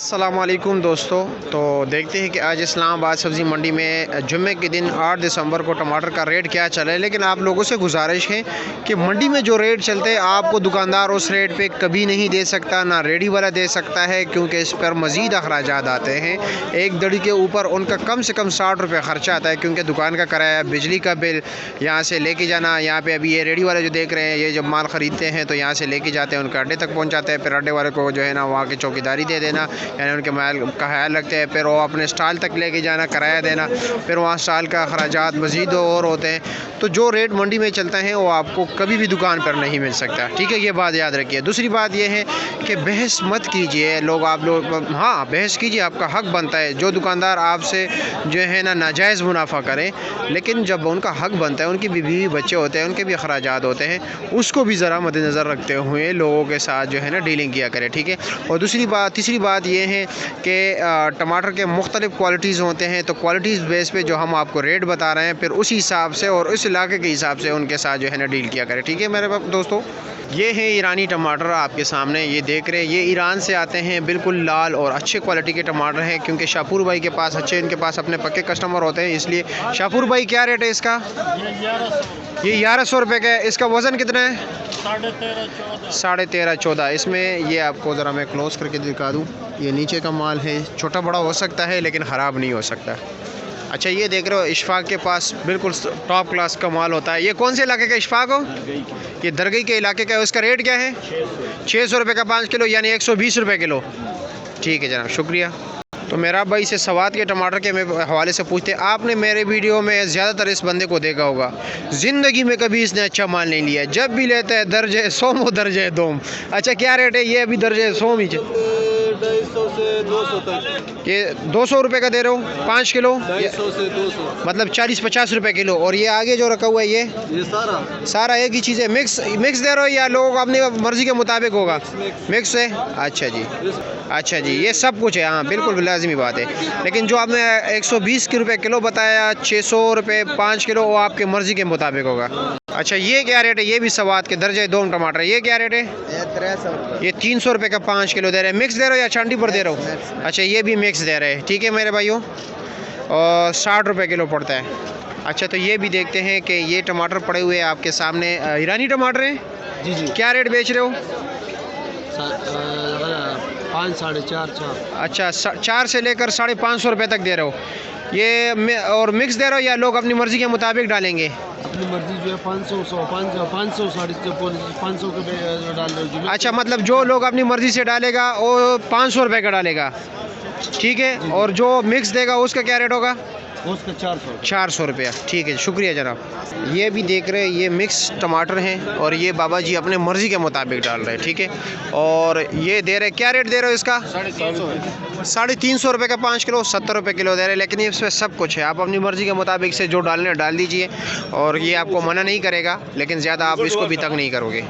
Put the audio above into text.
अस्सलामुअलैकुम दोस्तों। तो देखते हैं कि आज इस्लामाबाद सब्ज़ी मंडी में जुम्मे के दिन 8 दिसंबर को टमाटर का रेट क्या चला है। लेकिन आप लोगों से गुजारिश है कि मंडी में जो रेट चलते हैं आपको दुकानदार उस रेट पे कभी नहीं दे सकता, ना रेडी वाला दे सकता है, क्योंकि इस पर मज़ीद अखराजात आते हैं। एक दड़ी के ऊपर उनका कम से कम 60 रुपये ख़र्चा आता है, क्योंकि दुकान का किराया, बिजली का बिल, यहाँ से लेके जाना। यहाँ पर अभी ये रेडी वाले जो देख रहे हैं, ये जब माल ख़रीदते हैं तो यहाँ से लेके जाते हैं, उनके अड्डे तक पहुँचाते हैं, फिर अड्डे वाले को जो है ना वहाँ की चौकीदारी दे देना, यानी उनके माल का ख्याल रखते हैं। फिर वो अपने स्टॉल तक लेके जाना, किराया देना, फिर वहाँ स्टॉल का अखराजात मज़ीद और होते हैं। तो जो रेट मंडी में चलता है वो आपको कभी भी दुकान पर नहीं मिल सकता, ठीक है, ये बात याद रखिए। दूसरी बात ये है कि बहस मत कीजिए आप लोग, हाँ बहस कीजिए, आपका हक बनता है। जो दुकानदार आपसे जो है ना नाजायज़ मुनाफा करें, लेकिन जब उनका हक बनता है, उनकी बीवी बच्चे होते हैं, उनके भी अखराजात होते हैं, उसको भी ज़रा मद्देनज़र रखते हुए लोगों के साथ जो है ना डीलिंग किया करें, ठीक है। और तीसरी बात ये है कि टमाटर के मुख्तलिफ़ क्वालिटीज़ होते हैं, तो क्वालिटीज़ बेस पे जो हम आपको रेट बता रहे हैं, फिर उसी हिसाब से और उस इलाके के हिसाब से उनके साथ जो है ना डील किया करें, ठीक है मेरे दोस्तों। ये है ईरानी टमाटर आपके सामने, ये देख रहे हैं, ये ईरान से आते हैं, बिल्कुल लाल और अच्छे क्वालिटी के टमाटर हैं, क्योंकि शाहपुर भाई के पास इनके पास अपने पक्के कस्टमर होते हैं, इसलिए। शाहपुर भाई क्या रेट है इसका? ये 1100 रुपये का है। इसका वज़न कितना है? 13.5-14। इसमें ये आपको ज़रा मैं क्लोज़ करके दिखा दूँ, ये नीचे का माल है, छोटा बड़ा हो सकता है लेकिन ख़राब नहीं हो सकता। अच्छा, ये देख रहे हो, इशफाक के पास बिल्कुल टॉप क्लास का माल होता है। ये कौन से इलाके का इशफाक हो? ये दरगई के इलाके का है। उसका रेट क्या है? 600 रुपये का 5 किलो, यानी 120 रुपये किलो। ठीक है जनाब, शुक्रिया। तो मेरा भाई से सवाद के टमाटर के हवाले से पूछते, आपने मेरे वीडियो में ज़्यादातर इस बंदे को देखा होगा, ज़िंदगी में कभी इसने अच्छा माल नहीं लिया, जब भी लेता है दर्जे सोम और दर्जे दोम। अच्छा, क्या रेट है? ये अभी दर्जे सोम ही 250 से 200 तक। ये 200 रुपये का दे रहे हो 5 किलो? 250 से 200, मतलब 40-50 रुपये किलो। और ये आगे जो रखा हुआ है ये सारा एक ही चीज़ है? मिक्स दे रहे हो या लोग अपनी मर्ज़ी के मुताबिक होगा? मिक्स है। अच्छा जी, ये सब कुछ है, हाँ बिल्कुल लाजमी बात है। लेकिन जो आपने 120 रुपये किलो बताया, 600 रुपये 5 किलो, वो आपके मर्ज़ी के मुताबिक होगा। अच्छा, ये क्या रेट है? ये भी सवाद के दर्जे दोम टमाटर, ये क्या रेट है? ये 300 रुपये का 5 किलो दे रहे हैं। मिक्स दे रहे हो या चांदी पर दे रहे हो? अच्छा, ये भी मिक्स दे रहे हैं, ठीक है मेरे भाइयों, और 60 रुपये किलो पड़ता है। अच्छा, तो ये भी देखते हैं कि ये टमाटर पड़े हुए हैं आपके सामने, ईरानी टमाटर हैं जी जी। क्या रेट बेच रहे हो? 5, 4.5। अच्छा, 4 से लेकर 550 रुपये तक दे रहे हो ये, और मिक्स दे रहे हो या लोग अपनी मर्ज़ी के मुताबिक डालेंगे? अपनी मर्जी जो है 500, 500, 500 के डाल रहे हो। अच्छा, मतलब जो लोग अपनी मर्ज़ी से डालेगा वो 500 रुपये का डालेगा, ठीक है। और जो मिक्स देगा उसका क्या रेट होगा? उसका 400 रुपया, ठीक है, शुक्रिया जनाब। ये भी देख रहे हैं, ये मिक्स टमाटर हैं और ये बाबा जी अपने मर्ज़ी के मुताबिक डाल रहे हैं, ठीक है। और ये दे रहे, क्या रेट दे रहे हो इसका? 350 रुपये का 5 किलो, 70 रुपये किलो दे रहे हैं। लेकिन इसमें सब कुछ है, आप अपनी मर्ज़ी के मुताबिक से जो डालने डाल दीजिए, और ये आपको मना नहीं करेगा, लेकिन ज़्यादा आप इसको भी तंग नहीं करोगे।